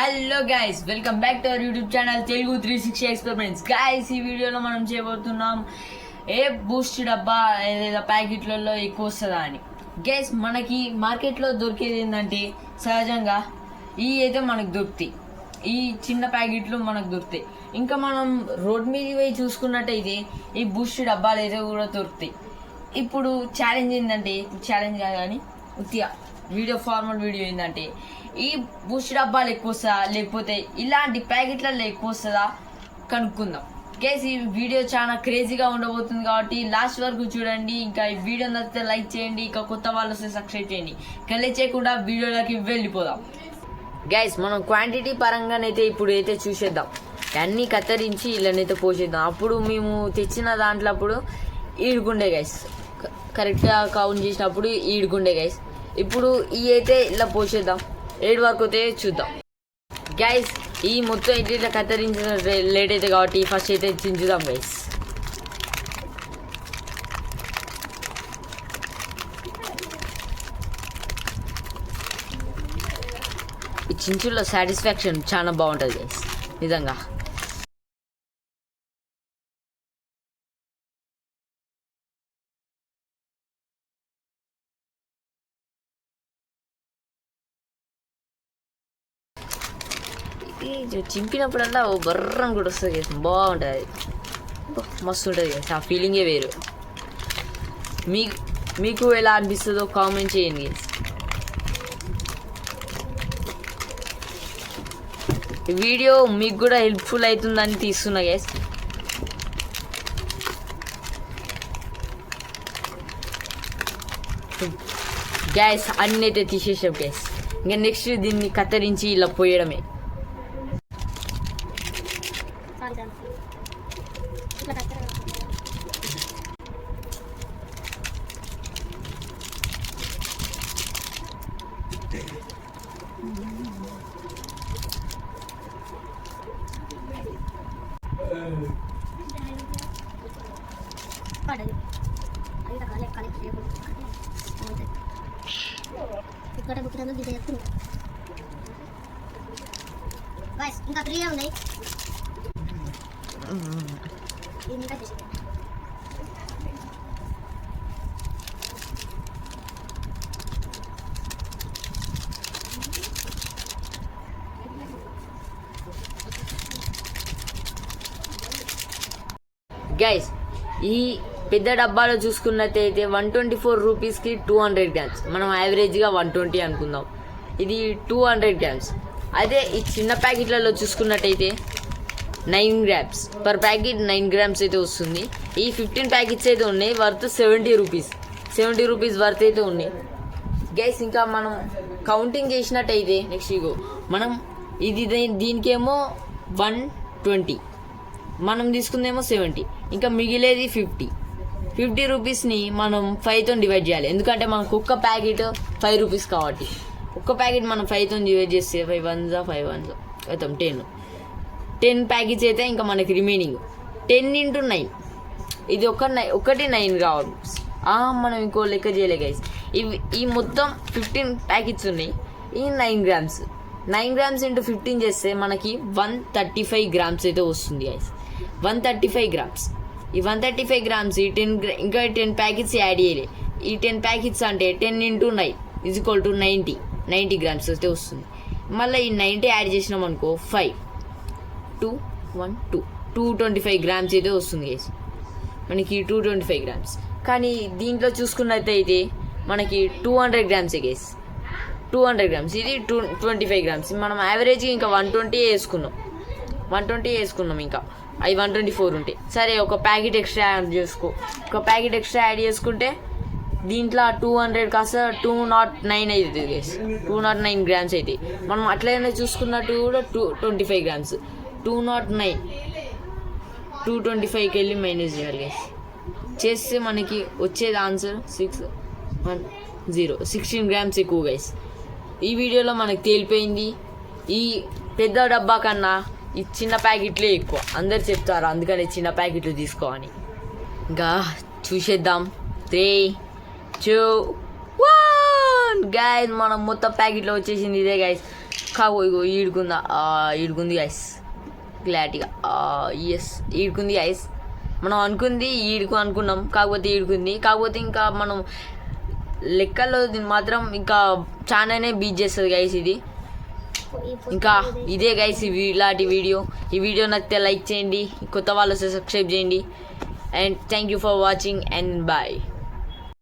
Hello guys, welcome back to our YouTube channel Telugu 360 experiments. Guys, ఈ వీడియోలో మనం చేయబోతున్నాం ఏ బూస్ట్ డబ్బా ఏదైనా ప్యాకెట్లలో ఎక్కువ వస్తుందా అని. గైస్, మనకి మార్కెట్లో దొరికేది ఏంటంటే సహజంగా ఈ అయితే మనకు దొరుకుతాయి, ఈ చిన్న ప్యాకెట్లు మనకు దొరుకుతాయి. ఇంకా మనం రోడ్ మీద పోయి చూసుకున్నట్టయితే ఈ బూస్ట్ డబ్బాలు అయితే కూడా దొరుకుతాయి. ఇప్పుడు ఛాలెంజ్ ఏంటంటే, ఛాలెంజ్ కాదు కానీ ఉత్తిగా వీడియో ఫార్మల్ వీడియో ఏంటంటే, ఈ బూస్ట్ డబ్బాలు ఎక్కువ వస్తుందా లేకపోతే ఇలాంటి ప్యాకెట్లలో ఎక్కువ వస్తుందా కనుక్కుందాం. కేసు ఈ వీడియో చాలా క్రేజీగా ఉండబోతుంది కాబట్టి లాస్ట్ వరకు చూడండి. ఇంకా ఈ వీడియో నచ్చితే లైక్ చేయండి, ఇంకా కొత్త వాళ్ళు వస్తే సబ్స్క్రైబ్ చేయండి. కలే చేయకుండా వీడియోలోకి వెళ్ళిపోదాం. గైస్, మనం క్వాంటిటీ పరంగానైతే ఇప్పుడు అయితే చూసేద్దాం. అన్నీ కత్తిరించి ఇళ్ళనైతే పోసేద్దాం. అప్పుడు మేము తెచ్చిన దాంట్లో అప్పుడు ఈడుకుండే గైస్, కరెక్ట్గా కౌంట్ చేసినప్పుడు ఈడుకుండే గైస్. ఇప్పుడు ఈ అయితే ఇలా పోసేద్దాం, 7 వరకు అయితే చూద్దాం. గైస్, ఈ మొత్తం ఇట్లా కత్తిరించిన లేట్ అయితే కాబట్టి ఫస్ట్ అయితే చించుదాం గైస్. ఈ చించుల్లో సాటిస్ఫాక్షన్ చాలా బాగుంటుంది గైస్, నిజంగా. చింపినప్పుడల్లా ఓ బర్రం కూడా వస్తుంది గైస్, బాగుంటుంది, మస్తు ఉంటుంది గైస్. ఆ ఫీలింగే వేరు. మీకు ఎలా అనిపిస్తుందో కామెంట్ చేయండి గైస్. ఈ వీడియో మీకు కూడా హెల్ప్ఫుల్ అవుతుందని తీస్తున్నా గైస్. గ్యాస్ అన్నీ అయితే తీసేసాం గ్యాస్. ఇంకా నెక్స్ట్ దీన్ని కత్తిరించి ఇలా పోయడమే. ఇంకా 3 ఉన్నాయి. గైస్, ఈ పెద్ద డబ్బాలో చూసుకున్నట్టయితే 124 రూపీస్కి 200 గ్రామ్స్. మనం యావరేజ్గా 120 అనుకుందాం. ఇది 200 గ్రామ్స్. అదే ఈ చిన్న ప్యాకెట్లలో చూసుకున్నట్టయితే 9 గ్రామ్స్ పర్ ప్యాకెట్, 9 గ్రామ్స్ అయితే వస్తుంది. ఈ 15 ప్యాకెట్స్ అయితే ఉన్నాయి, వర్త్ 70 రూపీస్ వర్త్ అయితే ఉన్నాయి గైస్. ఇంకా మనం కౌంటింగ్ చేసినట్టయితే నెక్స్ట్ ఇగో మనం ఇది దీనికేమో 120, మనం తీసుకుందేమో 70, ఇంకా మిగిలేది 50 రూపీస్ని మనం 5తో డివైడ్ చేయాలి. ఎందుకంటే మనకు ఒక్క ప్యాకెట్ 5 రూపీస్ కాబట్టి ఒక్క ప్యాకెట్ మనం 5తో డివైడ్ చేస్తే 5 1 5 1 అవుతాం 10 ప్యాకెట్స్ అయితే ఇంకా మనకి రిమైనింగ్ 10 × 9. ఇది ఒకటి 9 కావాలి. మనం ఇంకో లెక్క చేయలే గైస్. ఈ మొత్తం 15 ప్యాకెట్స్ ఉన్నాయి. ఈ 9 గ్రామ్స్ ఇంటూ 15 చేస్తే మనకి 135 గ్రామ్స్ అయితే వస్తుంది గైస్. 135 గ్రామ్స్. ఈ 135 గ్రామ్స్ ఇంకా 10 ప్యాకెట్స్ యాడ్ చేయాలి. ఈ 10 ప్యాకెట్స్ అంటే 10 × 9 = 90 గ్రామ్స్ అయితే వస్తుంది. మళ్ళీ ఈ 90 యాడ్ చేసినాం అనుకో 5 2 1 2 225 గ్రామ్స్ అయితే వస్తుంది గైస్ మనకి. 225 గ్రామ్స్. కానీ దీంట్లో చూసుకున్నట్టయితే మనకి 200 గ్రామ్సే గైస్. 200 గ్రామ్స్, ఇది 225 గ్రామ్స్. మనం యావరేజ్గా ఇంకా 120 వేసుకున్నాం. ఇంకా అవి 124 ఉంటాయి. సరే, ఒక ప్యాకెట్ ఎక్స్ట్రా యాడ్ చేసుకుంటే దీంట్లో 200 కాస్త 209 అవుతుంది గైస్. 209 గ్రామ్స్ అవుతాయి. మనం అట్లయినా చూసుకున్నట్టు కూడా 225 గ్రామ్స్. 209 225కి వెళ్ళి మైనస్ చేయాలి గైస్. చేస్తే మనకి వచ్చేది ఆన్సర్ 16 గ్రామ్స్ ఎక్కువ గైస్. ఈ వీడియోలో మనకు తేలిపోయింది, ఈ పెద్ద డబ్బా కన్నా ఈ చిన్న ప్యాకెట్లే ఎక్కువ. అందరు చెప్తారు, అందుకని చిన్న ప్యాకెట్లు తీసుకోవాలి. ఇంకా చూసేద్దాం. 3 2 1 గైస్, మనం మొత్తం ప్యాకెట్లో వచ్చేసింది ఇదే గైస్. కావు ఇగో ఈడుకుంది గైస్ క్లారిటీగా. ఎస్ ఈడుకుంది గైస్. మనం అనుకుంది అనుకున్నాం, కాకపోతే ఈడుకుంది. కాకపోతే ఇంకా మనం లెక్కల్లో మాత్రం ఇంకా చాలానే బీట్ చేస్తుంది గైస్ ఇది. ఇంకా ఇదే గైస్ ఇలాంటి వీడియో. ఈ వీడియో నచ్చితే లైక్ చేయండి, కొత్త వాళ్ళు వస్తే సబ్స్క్రైబ్ చేయండి. And thank you for watching and bye.